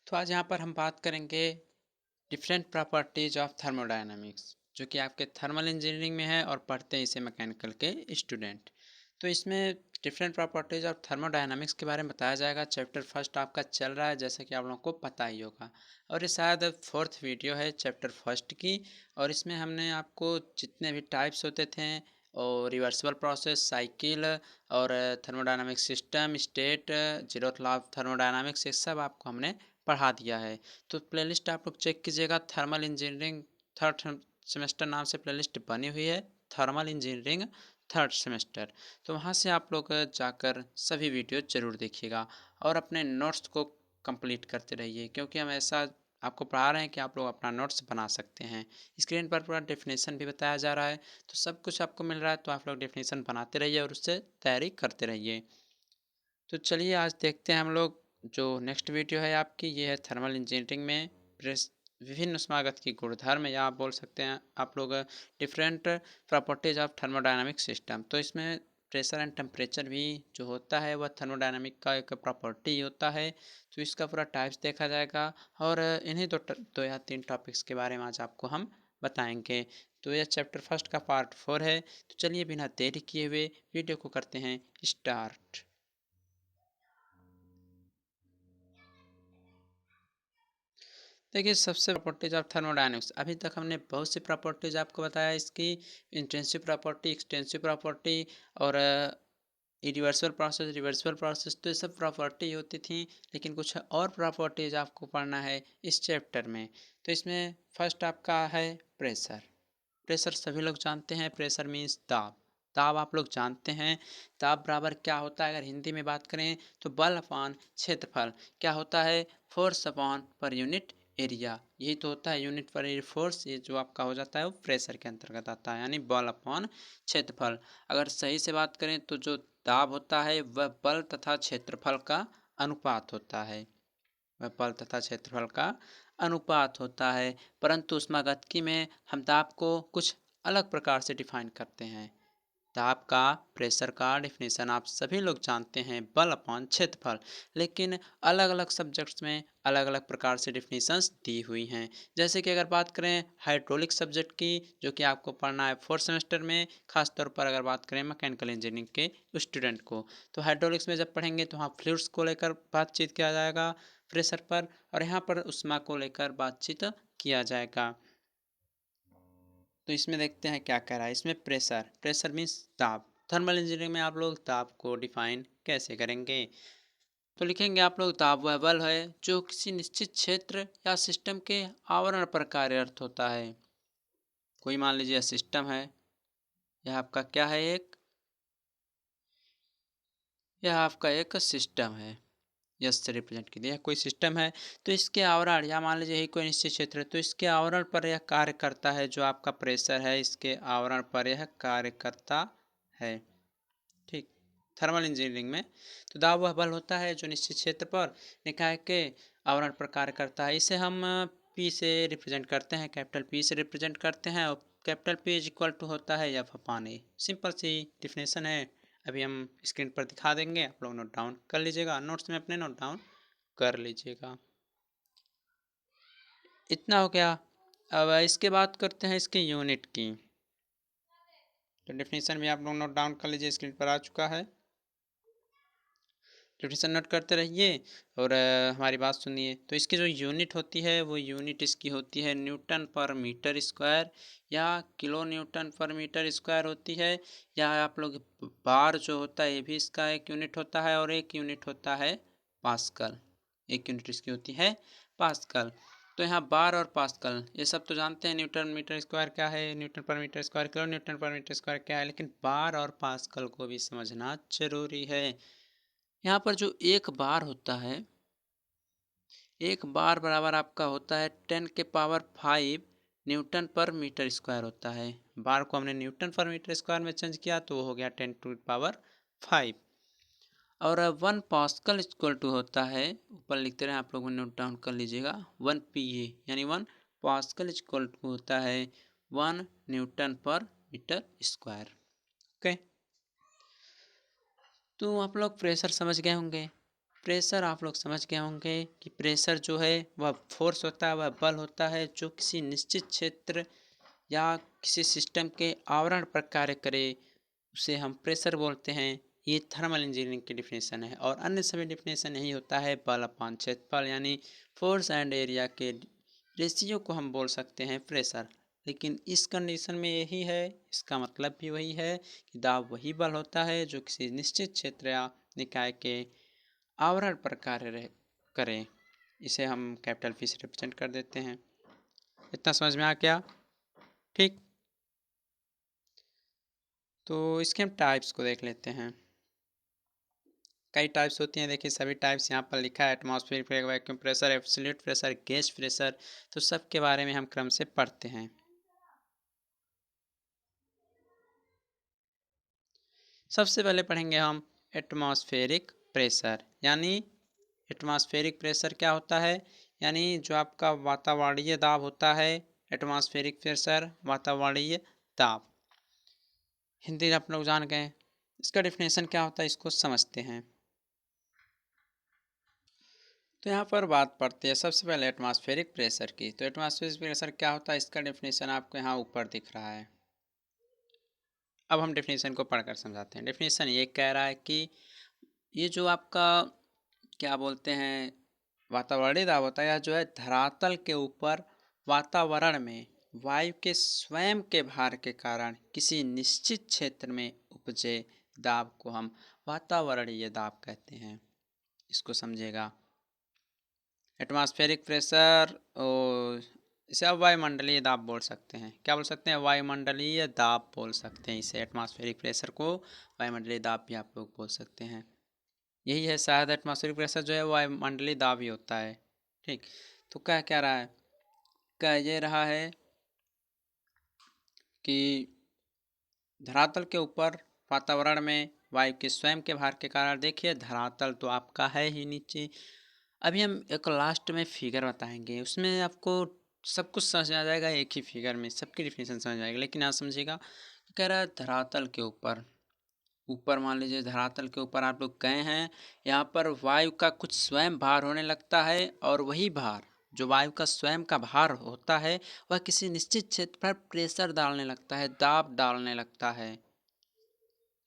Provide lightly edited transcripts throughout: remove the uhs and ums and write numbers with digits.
तो आज यहाँ पर हम बात करेंगे डिफरेंट प्रॉपर्टीज ऑफ थर्मोडायनामिक्स, जो कि आपके थर्मल इंजीनियरिंग में है और पढ़ते हैं इसे मैकेनिकल के स्टूडेंट। तो इसमें डिफरेंट प्रॉपर्टीज ऑफ थर्मोडायनामिक्स के बारे में बताया जाएगा। चैप्टर फर्स्ट आपका चल रहा है, जैसे कि आप लोगों को पता ही होगा, और ये शायद फोर्थ वीडियो है चैप्टर फर्स्ट की। और इसमें हमने आपको जितने भी टाइप्स होते थे और रिवर्सिबल प्रोसेस, साइकिल और thermodynamic system, state, zeroth law of thermodynamics, ये सब आपको हमने पढ़ा दिया है। तो प्लेलिस्ट आप लोग चेक कीजिएगा, थर्मल इंजीनियरिंग थर्ड सेमेस्टर नाम से प्लेलिस्ट बनी हुई है, थर्मल इंजीनियरिंग थर्ड सेमेस्टर। तो वहाँ से आप लोग जाकर सभी वीडियो ज़रूर देखिएगा और अपने नोट्स को कंप्लीट करते रहिए, क्योंकि हम ऐसा आपको पढ़ा रहे हैं कि आप लोग अपना नोट्स बना सकते हैं। स्क्रीन पर पूरा डेफिनेशन भी बताया जा रहा है, तो सब कुछ आपको मिल रहा है, तो आप लोग डेफिनेशन बनाते रहिए और उससे तैयारी करते रहिए। तो चलिए आज देखते हैं हम लोग जो नेक्स्ट वीडियो है आपकी, ये है थर्मल इंजीनियरिंग में प्रेस विभिन्न उष्मागत की गुणधर्म, या आप बोल सकते हैं आप लोग different properties of thermodynamic system. तो इसमें प्रेशर एंड टेम्परेचर भी जो होता है वह थर्मोडायनामिक का एक प्रॉपर्टी होता है। तो इसका पूरा टाइप्स देखा जाएगा और इन्हीं दो या तीन टॉपिक्स के बारे में आज आपको हम बताएंगे। तो यह चैप्टर फर्स्ट का पार्ट 4 है। तो चलिए बिना देरी किए हुए वीडियो को करते हैं स्टार्ट। देखिए, सबसे प्रॉपर्टीज ऑफ थर्मोडायनेमिक्स, अभी तक हमने बहुत सी प्रॉपर्टीज आपको बताया इसकी, इंटेंसिव प्रॉपर्टी, एक्सटेंसिव प्रॉपर्टी और रिवर्सिबल प्रोसेस, रिवर्सिबल प्रोसेस। तो ये सब प्रॉपर्टी होती थी, लेकिन कुछ और प्रॉपर्टीज आपको पढ़ना है इस चैप्टर में। तो इसमें फर्स्ट आपका है प्रेशर। प्रेशर सभी लोग जानते हैं, प्रेशर मीन्स दाब। दाब आप लोग जानते हैं, दाब बराबर क्या होता है, अगर हिंदी में बात करें तो बल अपॉन क्षेत्रफल। क्या होता है? Force upon per unit area. यही तो होता है यूनिट पर एरिया फोर्स, ये जो आपका हो जाता है वो प्रेशर के अंतर्गत आता है, यानी बल अपॉन क्षेत्रफल। अगर सही से बात करें तो जो दाब होता है वह बल तथा क्षेत्रफल का अनुपात होता है, वह बल तथा क्षेत्रफल का अनुपात होता है। परंतु ऊष्मागतिकी में हम दाब को कुछ अलग प्रकार से डिफाइन करते हैं। दाब का, प्रेशर का डिफिनेशन आप सभी लोग जानते हैं, बल अपॉन क्षेत्रफल, लेकिन अलग अलग सब्जेक्ट्स में अलग अलग प्रकार से डिफिनेशंस दी हुई हैं। जैसे कि अगर बात करें हाइड्रोलिक सब्जेक्ट की, जो कि आपको पढ़ना है फोर्थ सेमेस्टर में, खासतौर पर अगर बात करें मैकेनिकल इंजीनियरिंग के स्टूडेंट को, तो हाइड्रोलिक्स में जब पढ़ेंगे तो वहाँ फ्लूइड्स को लेकर बातचीत किया जाएगा प्रेशर पर, और यहाँ पर उष्मा को लेकर बातचीत किया जाएगा। तो इसमें देखते हैं क्या कह रहा है। इसमें प्रेशर, प्रेशर मीन्स दाब। थर्मल इंजीनियरिंग में आप लोग दाब को डिफाइन कैसे करेंगे? तो लिखेंगे आप लोग, दाब वह बल है जो किसी निश्चित क्षेत्र या सिस्टम के आवरण पर कार्यरत होता है। कोई मान लीजिए सिस्टम है, यह आपका क्या है, यह आपका एक सिस्टम है, यस से रिप्रेजेंट कीजिए, यह कोई सिस्टम है। तो इसके आवरण, या मान लीजिए यही कोई निश्चित क्षेत्र है, तो इसके आवरण पर यह कार्य करता है, जो आपका प्रेशर है इसके आवरण पर यह कार्य करता है। ठीक, थर्मल इंजीनियरिंग में तो दाब वह बल होता है जो निश्चित क्षेत्र पर निकाय के आवरण पर कार्य करता है। इसे हम पी से रिप्रेजेंट करते हैं, कैपिटल पी से रिप्रेजेंट करते हैं, और capital P is equal to होता है एफ अपॉन ए। सिंपल सी डिफिनेशन है, अभी हम स्क्रीन पर दिखा देंगे, आप लोग नोट डाउन कर लीजिएगा, नोट्स में अपने नोट डाउन कर लीजिएगा। इतना हो गया। अब इसके बात करते हैं इसके यूनिट की। तो डेफिनेशन भी आप लोग नोट डाउन कर लीजिए, स्क्रीन पर आ चुका है, डेफिनेशन नोट करते रहिए और हमारी बात सुनिए। तो इसकी जो यूनिट होती है वो यूनिट इसकी होती है न्यूटन पर मीटर स्क्वायर, या किलो न्यूटन पर मीटर स्क्वायर होती है, या आप लोग बार जो होता है ये भी इसका एक यूनिट होता है, और एक यूनिट होता है पास्कल। एक यूनिट इसकी होती है पास्कल। तो यहाँ बार और पास्कल ये सब तो जानते हैं, न्यूटन मीटर स्क्वायर क्या है, न्यूटन पर मीटर स्क्वायर, किलो न्यूटन पर मीटर स्क्वायर क्या है, लेकिन बार और पास्कल को भी समझना जरूरी है। यहाँ पर जो एक बार होता है, एक बार बराबर आपका होता है 10⁵ न्यूटन पर मीटर स्क्वायर होता है। बार को हमने न्यूटन पर मीटर स्क्वायर में चेंज किया तो वो हो गया 10⁵। और 1 पास्कल इक्वल टू होता है, ऊपर लिखते रहे आप लोग नोट डाउन कर लीजिएगा, 1 PA, यानी 1 पास्कल इक्वल टू होता है 1 न्यूटन पर मीटर स्क्वायर। ओके, तो आप लोग प्रेशर समझ गए होंगे। प्रेशर आप लोग समझ गए होंगे कि प्रेशर जो है वह फोर्स होता है, वह बल होता है जो किसी निश्चित क्षेत्र या किसी सिस्टम के आवरण पर कार्य करे, उसे हम प्रेशर बोलते हैं। ये थर्मल इंजीनियरिंग की डिफिनेशन है। और अन्य सभी डिफिनेशन यही होता है, बल अपान क्षेत्रफल यानी फोर्स एंड एरिया के रेशियो को हम बोल सकते हैं प्रेशर। लेकिन इस कंडीशन में यही है, इसका मतलब भी वही है कि दाब वही बल होता है जो किसी निश्चित क्षेत्र या निकाय के आवरण पर कार्य करें। इसे हम कैपिटल पी से रिप्रेजेंट कर देते हैं। इतना समझ में आ गया? ठीक, तो इसके हम टाइप्स को देख लेते हैं। कई टाइप्स होती हैं, देखिए सभी टाइप्स यहाँ पर लिखा है, atmospheric vacuum pressure, absolute pressure, gas pressure, तो सब के बारे में हम क्रम से पढ़ते हैं। सबसे पहले पढ़ेंगे हम एटमॉस्फेरिक प्रेशर। यानी एटमॉस्फेरिक प्रेशर क्या होता है, यानी जो आपका वातावरणीय दाब होता है। एटमॉस्फेरिक प्रेशर वातावरणीय दाब, हिंदी आप लोग जान गए। इसका डिफिनेशन क्या होता है, इसको समझते हैं। तो यहाँ पर बात पड़ती है सबसे पहले एटमॉस्फेरिक प्रेशर की। तो एटमॉस्फेरिक प्रेशर क्या होता है, इसका डिफिनेशन आपको यहाँ ऊपर दिख रहा है। अब हम डिफिनेशन को पढ़कर समझाते हैं। डिफिनेशन ये कह रहा है कि ये जो आपका क्या बोलते हैं वातावरणीय दाब होता है, जो है धरातल के ऊपर वातावरण में वायु के स्वयं के भार के कारण किसी निश्चित क्षेत्र में उपजे दाब को हम वातावरणीय दाब कहते हैं। इसको समझिएगा। एटमॉस्फेरिक प्रेशर और इसे आप वायुमंडलीय दाब बोल सकते हैं। क्या बोल सकते हैं, वायुमंडलीय दाब बोल सकते हैं इसे। एटमॉस्फेरिक प्रेशर को वायुमंडलीय दाब भी आप लोग बोल सकते हैं। यही है शायद, एटमॉस्फेरिक प्रेशर जो है वायुमंडलीय दाब ही होता है। ठीक, तो क्या रहा है, क्या ये रहा है कि धरातल के ऊपर वातावरण में वायु के स्वयं के भार के कारण, देखिए धरातल तो आपका है ही नीचे। अभी हम एक लास्ट में फिगर बताएंगे, उसमें आपको सब कुछ समझ आ जाएगा, एक ही फिगर में सबकी डिफिनेशन समझ आएगा। लेकिन यहाँ समझिएगा, कह रहा है धरातल के ऊपर, ऊपर मान लीजिए धरातल के ऊपर आप लोग गए हैं, यहाँ पर वायु का कुछ स्वयं भार होने लगता है, और वही भार जो वायु का स्वयं का भार होता है वह किसी निश्चित क्षेत्र पर प्रेशर डालने लगता है, दाब डालने लगता है।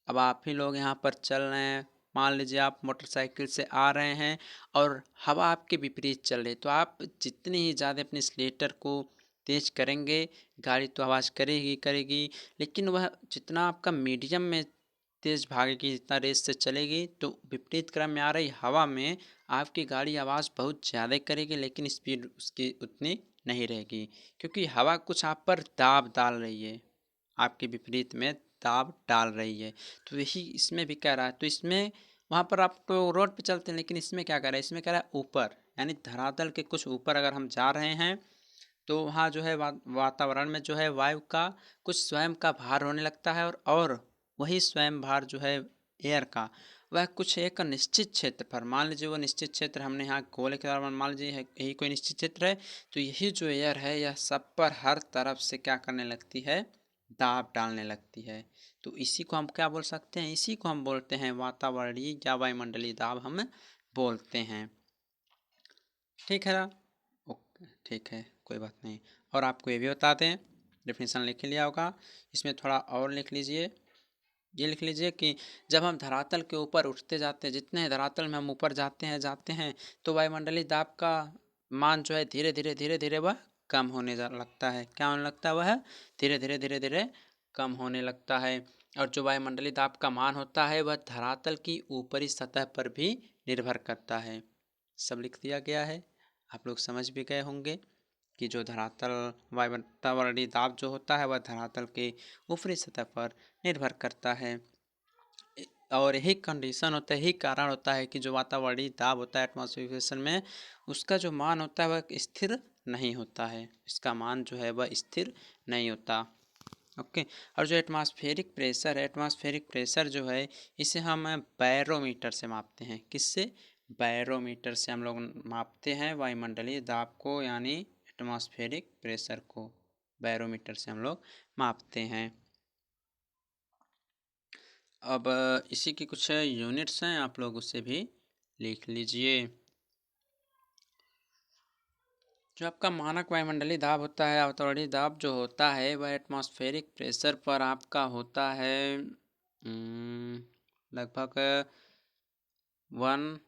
अब आप ही लोग यहाँ पर चल रहे हैं, मान लीजिए आप मोटरसाइकिल से आ रहे हैं और हवा आपके विपरीत चल रही है, तो आप जितनी ही ज़्यादा अपने एक्सीलरेटर को तेज करेंगे, गाड़ी तो आवाज़ करेगी करेगी, लेकिन वह जितना आपका मीडियम में तेज भागेगी, जितना रेस से चलेगी, तो विपरीत क्रम में आ रही हवा में आपकी गाड़ी आवाज़ बहुत ज़्यादा करेगी, लेकिन स्पीड उसकी उतनी नहीं रहेगी, क्योंकि हवा कुछ आप पर दाब डाल रही है, आपके विपरीत में दाब डाल रही है। तो यही इसमें भी कह रहा है। तो इसमें वहाँ पर आप तो रोड पे चलते हैं, लेकिन इसमें क्या कह रहा है, इसमें कह रहा है ऊपर, यानी धरातल के कुछ ऊपर अगर हम जा रहे हैं, तो वहाँ जो है वातावरण में जो है वायु का कुछ स्वयं का भार होने लगता है, और वही स्वयं भार जो है एयर का, वह कुछ एक निश्चित क्षेत्र पर, मान लीजिए वो निश्चित क्षेत्र हमने यहाँ गोले के द्वारा मान लीजिए यही कोई निश्चित क्षेत्र है, तो यही जो एयर है यह सब पर हर तरफ से क्या करने लगती है, दाब डालने लगती है। तो इसी को हम क्या बोल सकते हैं, इसी को हम बोलते हैं वातावरणीय या वायुमंडलीय दाब हम बोलते हैं। ठीक है ना, ओके ठीक है, कोई बात नहीं। और आपको ये भी बता दें, डेफिनेशन लिख लिया होगा, इसमें थोड़ा और लिख लीजिए। ये लिख लीजिए कि जब हम धरातल के ऊपर उठते जाते हैं, जितने धरातल में हम ऊपर जाते हैं, तो वायुमंडलीय दाब का मान जो है धीरे धीरे वह कम होने लगता है। क्या होने लगता है, वह धीरे धीरे कम होने लगता है। और जो वायुमंडलीय दाब का मान होता है वह धरातल की ऊपरी सतह पर भी निर्भर करता है। सब लिख दिया गया है, आप लोग समझ भी गए होंगे कि जो धरातल वातावरणीय दाब जो होता है वह धरातल के ऊपरी सतह पर निर्भर करता है। और यही कंडीशन होता है, यही कारण होता है कि जो वातावरणीय दाब होता है एटमॉस्फेरिक में, उसका जो मान होता है वह स्थिर नहीं होता है, इसका मान जो है वह स्थिर नहीं होता। ओके, और जो एटमॉस्फेरिक प्रेशर है, एटमॉस्फेरिक प्रेशर जो है इसे हम बैरोमीटर से मापते हैं। किससे, बैरोमीटर से हम लोग मापते हैं वायुमंडलीय दाब को, यानी एटमॉस्फेरिक प्रेशर को बैरोमीटर से हम लोग मापते हैं। अब इसी की कुछ यूनिट्स हैं, आप लोग उससे भी लिख लीजिए। जो आपका मानक वायुमंडलीय दाब होता है, वातावरणीय दाब जो होता है वह एटमॉस्फेरिक प्रेशर पर आपका होता है लगभग 1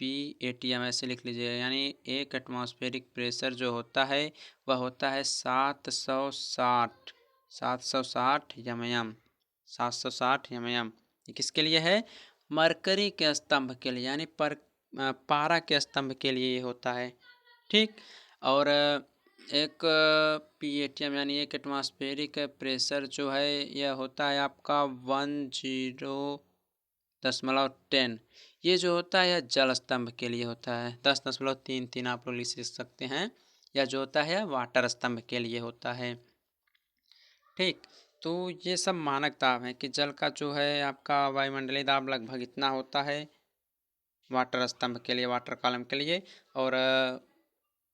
PATM, ऐसे लिख लीजिए। यानी एक एटमॉस्फेरिक प्रेशर जो होता है वह होता है 760 mm। ये किसके लिए है? मरकरी के स्तंभ के लिए, यानी पारा के स्तंभ के लिए ये होता है। ठीक। और एक PATM यानी एक एटमॉस्फेरिक प्रेशर जो है यह होता है आपका 10.10। ये जो होता है यह जल स्तंभ के लिए होता है। 10.33 आप लोग लिख सकते हैं। यह जो होता है वाटर स्तंभ के लिए होता है। ठीक। तो ये सब मानक दाब हैं कि जल का जो है आपका वायुमंडलीय दाब लगभग इतना होता है वाटर स्तंभ के लिए, वाटर कॉलम के लिए, और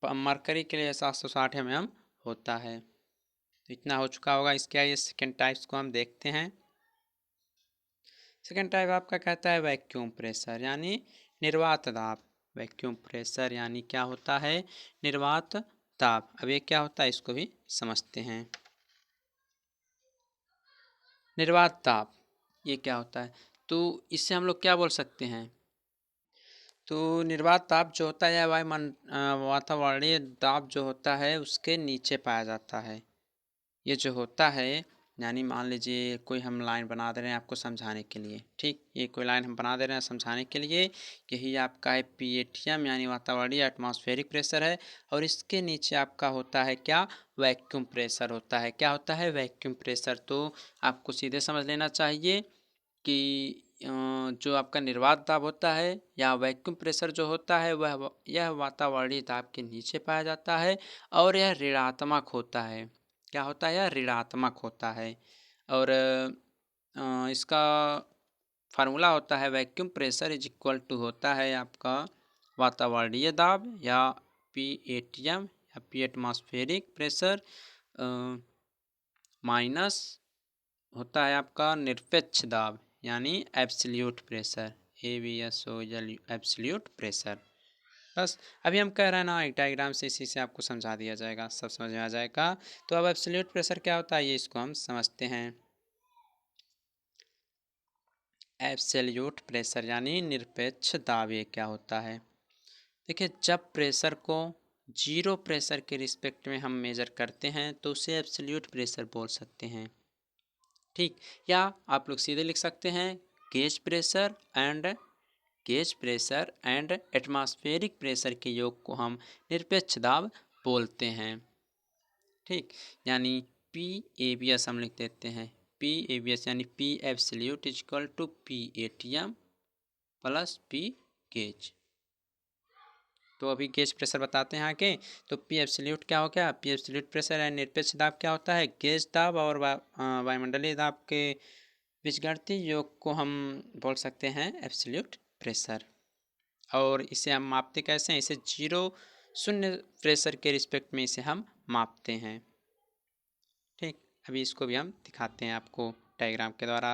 मरकरी के लिए 760 mm होता है। तो इतना हो चुका होगा। इसके आइए सेकेंड टाइप्स को हम देखते हैं। सेकेंड टाइप आपका कहता है वैक्यूम प्रेशर, यानी निर्वात दाब। वैक्यूम प्रेशर यानी क्या होता है? निर्वात दाब। अब ये क्या होता है इसको भी समझते हैं। निर्वात दाब ये क्या होता है? तो इससे हम लोग क्या बोल सकते हैं? तो निर्वात दाब जो होता है वातावरणीय दाब जो होता है उसके नीचे पाया जाता है। ये जो होता है, यानी मान लीजिए कोई हम लाइन बना दे रहे हैं आपको समझाने के लिए। ठीक। ये कोई लाइन हम बना दे रहे हैं समझाने के लिए। यही आपका है PATM यानी वातावरणीय एटमॉस्फेरिक प्रेशर है। और इसके नीचे आपका होता है क्या? वैक्यूम प्रेशर होता है। क्या होता है? Vacuum pressure. तो आपको सीधे समझ लेना चाहिए कि जो आपका निर्वात दाब होता है या वैक्यूम प्रेशर जो होता है यह वातावरणीय दाब के नीचे पाया जाता है और यह ऋणात्मक होता है। क्या होता है? यह ऋणात्मक होता है। और इसका फार्मूला होता है vacuum pressure is equal to होता है आपका वातावरणीय दाब या PATM या P एटमॉस्फेरिक प्रेशर माइनस होता है आपका निरपेक्ष दाब यानी absolute pressure, ABSO absolute pressure. बस अभी हम कह रहे हैं ना, एक डायग्राम से इसी से आपको समझा दिया जाएगा, सब समझ में आ जाएगा। तो अब एब्सोल्यूट प्रेशर क्या होता है ये इसको हम समझते हैं। एब्सोल्यूट प्रेशर यानी निरपेक्ष दाब ये क्या होता है? देखिए, जब प्रेशर को जीरो प्रेशर के रिस्पेक्ट में हम मेजर करते हैं तो उसे एब्सोल्यूट प्रेशर बोल सकते हैं। ठीक। या आप लोग सीधे लिख सकते हैं gauge pressure and atmospheric pressure के योग को हम निरपेक्ष दाब बोलते हैं। ठीक। यानी PABS हम लिख देते हैं। PABS यानी P absolute is equal to PATM plus P gauge. तो अभी गेज प्रेशर बताते हैं आगे। तो P एब्सोल्यूट क्या हो गया? P एब्सोल्यूट प्रेशर है। निरपेक्ष दाब क्या होता है? गेज दाब और वायुमंडलीय दाब के बीजगणितीय योग को हम बोल सकते हैं एब्सोल्यूट प्रेशर। और इसे हम मापते कैसे हैं? इसे जीरो शून्य प्रेशर के रिस्पेक्ट में इसे हम मापते हैं। ठीक। अभी इसको भी हम दिखाते हैं आपको डायग्राम के द्वारा।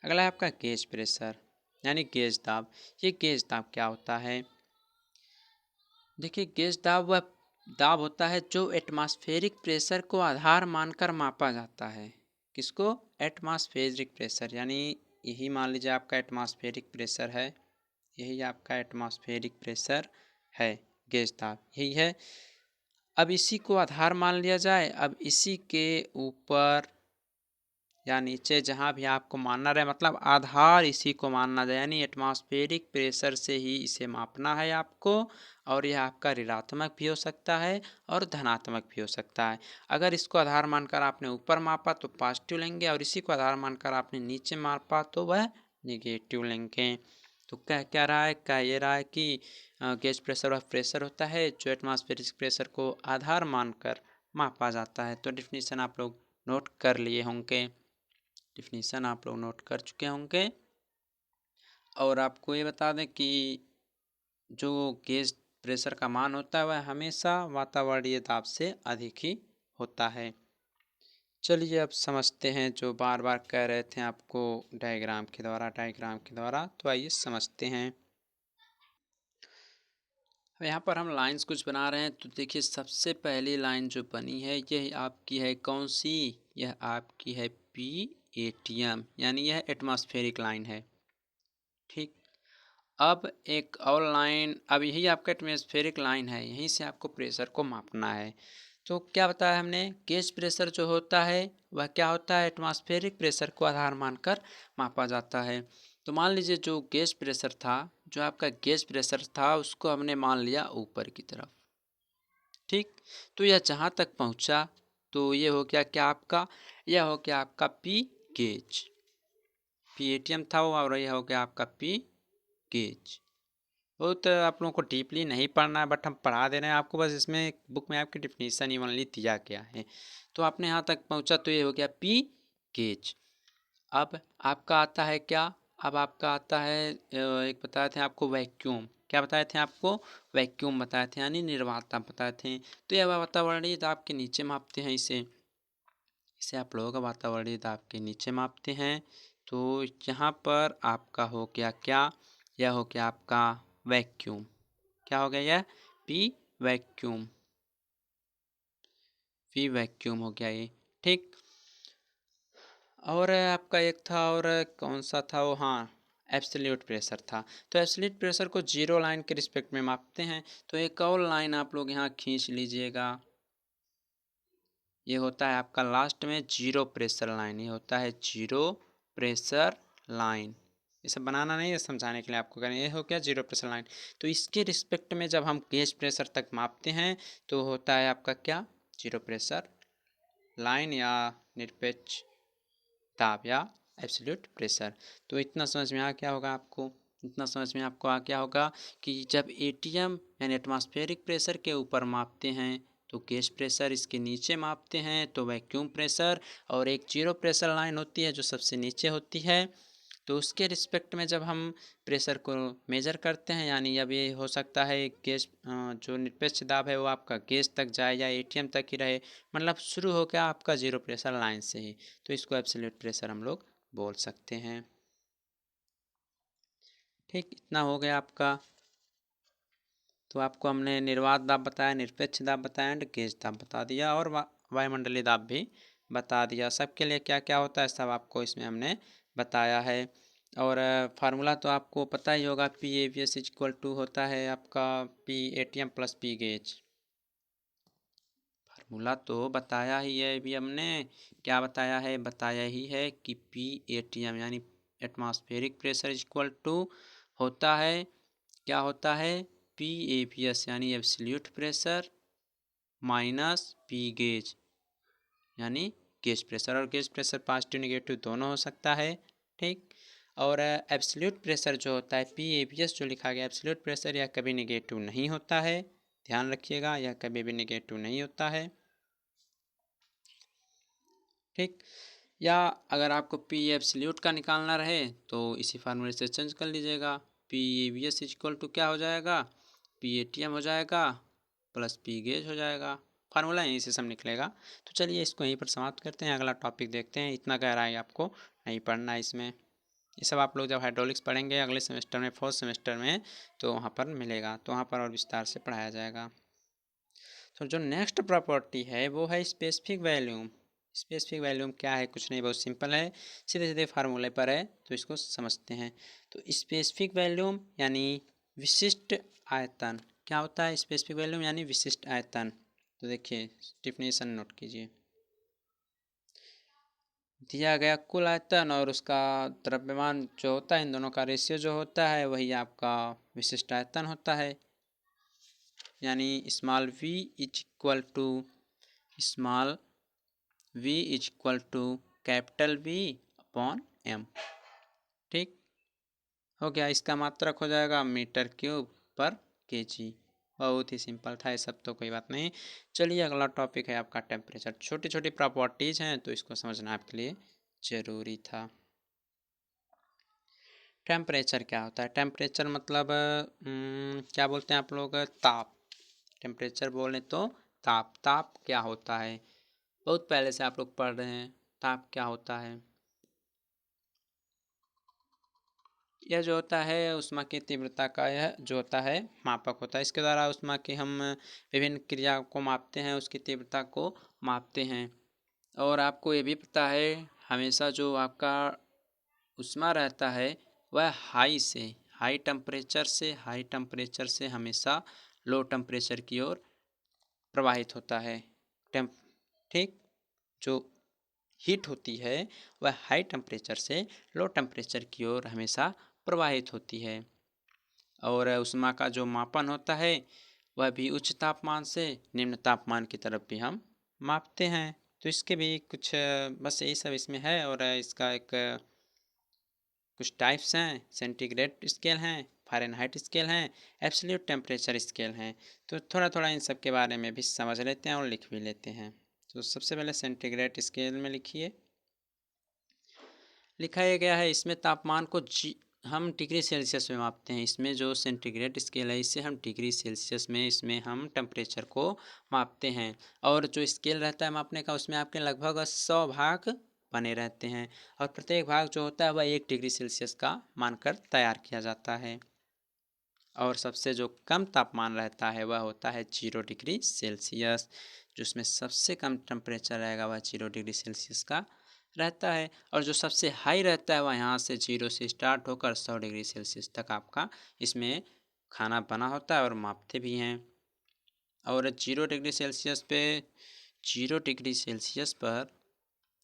अगला है आपका गेज प्रेशर यानी गेज दाब। ये गेज दाब क्या होता है? देखिए, गेज दाब वह दाब होता है जो एटमॉस्फेरिक प्रेशर को आधार मानकर मापा जाता है। किसको? Atmospheric pressure. यानी यही मान लीजिए आपका एटमॉस्फेरिक प्रेशर है, यही आपका एटमॉस्फेरिक प्रेशर है, गेज दाब यही है। अब इसी को आधार मान लिया जाए। अब इसी के ऊपर या नीचे जहाँ भी आपको मानना रहे, मतलब आधार इसी को मानना जाए, यानी एटमॉस्फेरिक प्रेशर से ही इसे मापना है आपको। और यह आपका ऋणात्मक भी हो सकता है और धनात्मक भी हो सकता है। अगर इसको आधार मानकर आपने ऊपर मापा तो पॉजिटिव लेंगे, और इसी को आधार मानकर आपने नीचे मापा तो वह निगेटिव लेंगे। तो कह क्या रहा है? कह ये रहा है कि गेज प्रेशर वह प्रेशर होता है जो एटमॉस्फेरिक प्रेशर को आधार मानकर मापा जाता है। तो डिफिनीशन आप लोग नोट कर लिए होंगे, डिफिनीशन आप लोग नोट कर चुके होंगे। और आपको ये बता दें कि जो गेज प्रेशर का मान होता है वह हमेशा वातावरणीय दाब से अधिक ही होता है। चलिए अब समझते हैं जो बार बार कह रहे थे आपको डायग्राम के द्वारा। तो आइए समझते हैं। अब यहाँ पर हम लाइंस कुछ बना रहे हैं, तो देखिए सबसे पहली लाइन जो बनी है यह आपकी है कौन सी, यह आपकी है PATM, यानी यह एटमॉस्फेरिक लाइन है। ठीक, अब एक और लाइन, अब यही आपका एटमॉस्फेरिक लाइन है, यहीं से आपको प्रेशर को मापना है। तो क्या बताया हमने, गेज प्रेशर जो होता है वह क्या होता है, एटमॉस्फेरिक प्रेशर को आधार मानकर मापा जाता है। तो मान लीजिए जो गेज प्रेशर था, जो आपका गेज प्रेशर था उसको हमने मान लिया ऊपर की तरफ। ठीक, तो यह जहाँ तक पहुँचा तो ये हो गया क्या आपका, यह हो गया आपका पी गेज, PATM था वो, और यह हो गया आपका पी गेज। बहुत आप लोगों को डीपली नहीं पढ़ना है, बट हम पढ़ा दे रहे हैं आपको, बस इसमें बुक में आपकी डिफिनीसन इवनली दिया गया है। तो आपने यहाँ तक पहुँचा तो ये हो गया पी गेज। अब आपका आता है क्या, अब आपका आता है एक बताए थे आपको वैक्यूम, क्या बताए थे आपको, वैक्यूम बताए थे, यानी निर्वात बताए थे। तो यह वातावरणीय दाब के नीचे मापते हैं इसे, इसे आप लोगों का वातावरणीय दाब के नीचे मापते हैं। तो यहाँ पर आपका हो गया क्या, यह हो गया आपका वैक्यूम, क्या हो गया यह, पी वैक्यूम, पी वैक्यूम हो गया ये। ठीक, और आपका एक था, और कौन सा था वो, हाँ एब्सोल्यूट प्रेशर था। तो एब्सोल्यूट प्रेशर को जीरो लाइन के रिस्पेक्ट में मापते हैं। तो एक और लाइन आप लोग यहाँ खींच लीजिएगा, ये होता है आपका लास्ट में जीरो प्रेशर लाइन, ये होता है जीरो प्रेशर लाइन। ये सब बनाना नहीं है, समझाने के लिए आपको करें, ये हो गया जीरो प्रेशर लाइन। तो इसके रिस्पेक्ट में जब हम गेज प्रेशर तक मापते हैं तो होता है आपका क्या, जीरो प्रेशर लाइन या निरपेक्ष दाब या एब्सोल्यूट प्रेशर। तो इतना समझ में आ क्या होगा आपको, इतना समझ में आपको आ क्या होगा कि जब ATM यानी एटमॉस्फेरिक प्रेशर के ऊपर मापते हैं तो गेज प्रेशर, इसके नीचे मापते हैं तो वैक्यूम प्रेशर, और एक जीरो प्रेशर लाइन होती है जो सबसे नीचे होती है। तो उसके रिस्पेक्ट में जब हम प्रेशर को मेज़र करते हैं, यानी अब ये हो सकता है गेज जो निरपेक्ष दाब है वो आपका गेज तक जाए या ATM तक ही रहे, मतलब शुरू हो गया आपका जीरो प्रेशर लाइन से ही, तो इसको एब्सोल्यूट प्रेशर हम लोग बोल सकते हैं। ठीक, इतना हो गया आपका। तो आपको हमने निर्वात दाब बताया, निरपेक्ष दाब बताया एंड गेज दाब बता दिया, और वायुमंडलीय दाब भी बता दिया। सबके लिए क्या क्या होता है सब आपको इसमें हमने बताया है। और फार्मूला तो आपको पता ही होगा, PAVS इक्वल टू होता है आपका PATM plus P gauge. Formula तो बताया ही है अभी हमने, क्या बताया है, बताया ही है कि PATM यानी एटमॉस्फेरिक प्रेशर इक्वल टू होता है, क्या होता है, PAVS यानी absolute pressure minus P gauge यानी गेज प्रेशर, और गेज प्रेशर पॉजिटिव नेगेटिव दोनों हो सकता है। ठीक, और एब्सोल्यूट प्रेशर जो होता है PAVS जो लिखा गया एब्सोल्यूट प्रेशर, यह कभी नेगेटिव नहीं होता है, ध्यान रखिएगा, यह कभी भी नेगेटिव नहीं होता है। ठीक, या अगर आपको पी एब्सोल्यूट का निकालना रहे तो इसी फार्मूले से चेंज कर लीजिएगा, PAVS इक्वल टू क्या हो जाएगा, PATM हो जाएगा प्लस पी गेज हो जाएगा। फार्मूला यहीं से सब निकलेगा। तो चलिए इसको यहीं पर समाप्त करते हैं, अगला टॉपिक देखते हैं। इतना गहराई आपको नहीं पढ़ना है इसमें, ये सब आप लोग जब हाइड्रोलिक्स पढ़ेंगे अगले सेमेस्टर में, फोर्थ सेमेस्टर में, तो वहाँ पर मिलेगा, तो वहाँ पर और विस्तार से पढ़ाया जाएगा। तो जो नेक्स्ट प्रॉपर्टी है वो है स्पेसिफिक वैल्यूम। स्पेसिफिक वैल्यूम क्या है, कुछ नहीं, बहुत सिंपल है, सीधे सीधे फार्मूले पर है, तो इसको समझते हैं। तो स्पेसिफिक वैल्यूम यानी विशिष्ट आयतन, क्या होता है स्पेसिफिक वैल्यूम यानी विशिष्ट आयतन। तो देखिए डिफिनीशन नोट कीजिए, दिया गया कुल आयतन और उसका द्रव्यमान जो होता है, इन दोनों का रेशियो जो होता है वही आपका विशिष्ट आयतन होता है। यानी small v is equal to small v is equal to capital V upon m। ठीक हो गया, इसका मात्रक हो जाएगा मीटर क्यूब पर केजी। बहुत ही सिंपल था, ये सब तो कोई बात नहीं। चलिए अगला टॉपिक है आपका टेम्परेचर। छोटी छोटी प्रॉपर्टीज़ हैं तो इसको समझना आपके लिए ज़रूरी था। टेम्परेचर क्या होता है, टेम्परेचर मतलब क्या बोलते हैं आप लोग, ताप। टेम्परेचर बोलें तो ताप, ताप क्या होता है, बहुत पहले से आप लोग पढ़ रहे हैं, ताप क्या होता है। यह जो होता है ऊष्मा की तीव्रता का यह जो होता है मापक होता है। इसके द्वारा ऊष्मा की हम विभिन्न क्रिया को मापते हैं, उसकी तीव्रता को मापते हैं। और आपको ये भी पता है हमेशा जो आपका ऊष्मा रहता है वह हाई टेम्परेचर से हमेशा लो टेम्परेचर की ओर प्रवाहित होता है। टेम्प ठीक, जो हीट होती है वह हाई टेम्परेचर से लो टेम्परेचर की ओर हमेशा प्रवाहित होती है। और ऊष्मा का जो मापन होता है वह भी उच्च तापमान से निम्न तापमान की तरफ भी हम मापते हैं। तो इसके भी कुछ बस यही सब इसमें है। और इसका एक कुछ टाइप्स हैं, सेंटीग्रेड स्केल हैं, फ़ारेनहाइट स्केल हैं, एब्सोल्यूट टेम्परेचर स्केल हैं। तो थोड़ा थोड़ा इन सब के बारे में भी समझ लेते हैं और लिख भी लेते हैं। तो सबसे पहले सेंटीग्रेड स्केल में लिखिए, लिखाया गया है इसमें तापमान को हम डिग्री सेल्सियस में मापते हैं। इसमें जो सेंटीग्रेड स्केल है इससे हम डिग्री सेल्सियस में इसमें हम टेम्परेचर को मापते हैं। और जो स्केल रहता है मापने का उसमें आपके लगभग 100 भाग बने रहते हैं और प्रत्येक भाग जो होता है वह 1 डिग्री सेल्सियस का मानकर तैयार किया जाता है। और सबसे जो कम तापमान रहता है वह होता है 0 डिग्री सेल्सियस। जिसमें सबसे कम टेम्परेचर रहेगा वह 0 डिग्री सेल्सियस का रहता है। और जो सबसे हाई रहता है वह यहाँ से 0 से स्टार्ट होकर 100 डिग्री सेल्सियस तक आपका इसमें खाना बना होता है और मापते भी हैं। और 0 डिग्री सेल्सियस पे 0 डिग्री सेल्सियस पर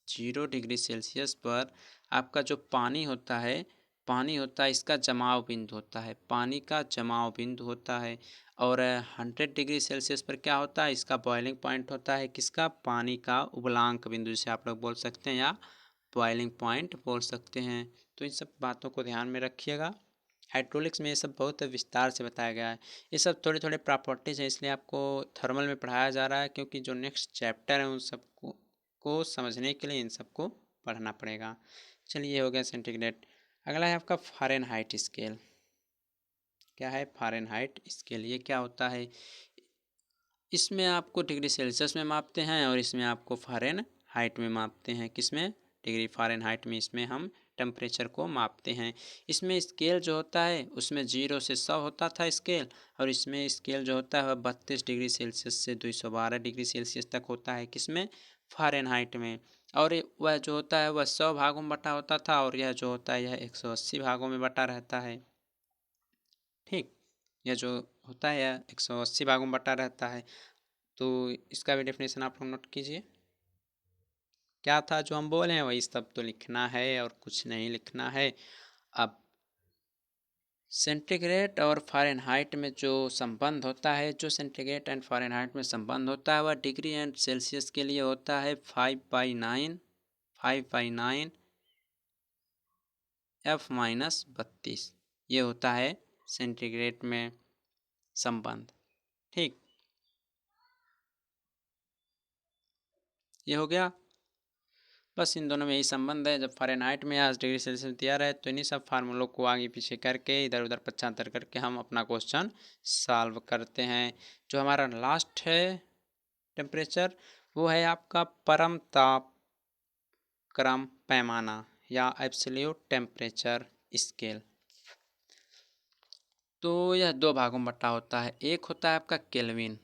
0 डिग्री सेल्सियस पर आपका जो पानी होता है इसका जमाव बिंदु होता है, पानी का जमाव बिंदु होता है। और 100 डिग्री सेल्सियस पर क्या होता है, इसका बॉइलिंग पॉइंट होता है, किसका, पानी का उबलांक बिंदु जिसे आप लोग बोल सकते हैं या बॉइलिंग पॉइंट बोल सकते हैं। तो इन सब बातों को ध्यान में रखिएगा। हाइड्रोलिक्स में ये सब बहुत विस्तार से बताया गया है। ये सब थोड़े थोड़े प्रॉपर्टीज हैं, इसलिए आपको थर्मल में पढ़ाया जा रहा है, क्योंकि जो नेक्स्ट चैप्टर है उन सबको समझने के लिए इन सबको पढ़ना पड़ेगा। चलिए ये हो गया सेंटीग्रेड। अगला है आपका फ़ारेनहाइट स्केल। क्या है फ़ारेनहाइट स्केल, ये क्या होता है? इसमें आपको डिग्री सेल्सियस में मापते हैं और इसमें आपको फ़ारेनहाइट में मापते हैं। किसमें? डिग्री फ़ारेनहाइट में इसमें हम टेम्परेचर को मापते हैं। इसमें स्केल जो होता है उसमें 0 से 100 होता था स्केल, और इसमें स्केल जो होता है वह 32 डिग्री सेल्सियस से 212 डिग्री सेल्सियस तक होता है। किसमें? फ़ारेनहाइट में। और वह जो होता है वह 100 भागों में बटा होता था, और यह जो होता है यह 180 भागों में बटा रहता है। ठीक, यह जो होता है यह 180 भागों में बटा रहता है। तो इसका भी डेफिनेशन आप लोग नोट कीजिए। क्या था जो हम बोले हैं वही सब तो लिखना है और कुछ नहीं लिखना है। अब सेंटीग्रेड और फ़ारेनहाइट में जो संबंध होता है, जो सेंटीग्रेड एंड फ़ारेनहाइट में संबंध होता है वह डिग्री एंड सेल्सियस के लिए होता है 5/9 F-32। ये होता है सेंटीग्रेड में संबंध। ठीक, ये हो गया। बस इन दोनों में यही संबंध है। जब फ़ारेनहाइट में या डिग्री सेल्सियस में दिया रहे तो इन्हीं सब फार्मूलों को आगे पीछे करके इधर उधर पक्षांतर करके हम अपना क्वेश्चन सॉल्व करते हैं। जो हमारा लास्ट है टेम्परेचर वो है आपका परम ताप क्रम पैमाना या एब्सोल्यूट टेम्परेचर स्केल। तो यह दो भागों में बटा होता है। एक होता है आपका केल्विन,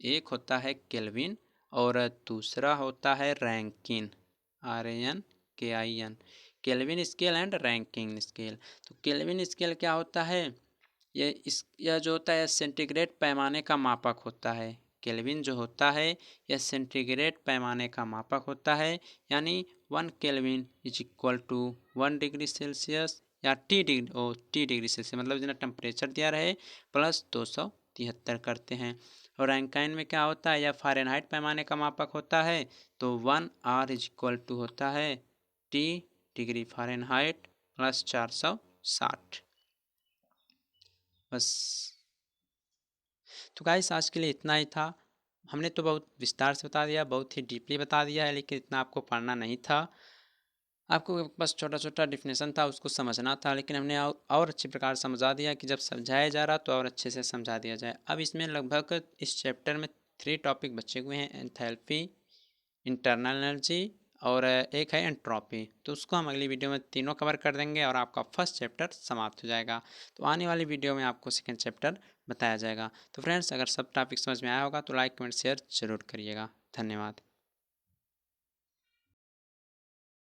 एक होता है केल्विन और दूसरा होता है Rankine, RANKIN, kelvin scale and Rankine scale. तो केल्विन स्केल क्या होता है? यह जो होता है सेंटीग्रेड पैमाने का मापक होता है। केल्विन जो होता है यह सेंटीग्रेड पैमाने का मापक होता है, यानी 1 kelvin is equal to 1 degree celsius या टी डिग्री सेल्सियस, मतलब जितना टेम्परेचर दिया रहे प्लस 273 करते हैं। और रैंकाइन में क्या होता है, या फ़ारेनहाइट पैमाने का मापक होता है, तो 1 R इज इक्वल टू होता है टी डिग्री फ़ारेनहाइट प्लस 460। बस। तो गाइस आज के लिए इतना ही था। हमने तो बहुत विस्तार से बता दिया, बहुत ही डीपली बता दिया है, लेकिन इतना आपको पढ़ना नहीं था। आपको बस छोटा छोटा डिफिनेशन था उसको समझना था, लेकिन हमने और अच्छी प्रकार समझा दिया कि जब समझाया जा रहा तो और अच्छे से समझा दिया जाए। अब इसमें लगभग इस चैप्टर में 3 टॉपिक बचे हुए हैं, एंथैल्पी, इंटरनल एनर्जी और एक है एंट्रोपी। तो उसको हम अगली वीडियो में तीनों कवर कर देंगे और आपका फर्स्ट चैप्टर समाप्त हो जाएगा। तो आने वाली वीडियो में आपको सेकेंड चैप्टर बताया जाएगा। तो फ्रेंड्स, अगर सब टॉपिक समझ में आया होगा तो लाइक कमेंट शेयर जरूर करिएगा। धन्यवाद।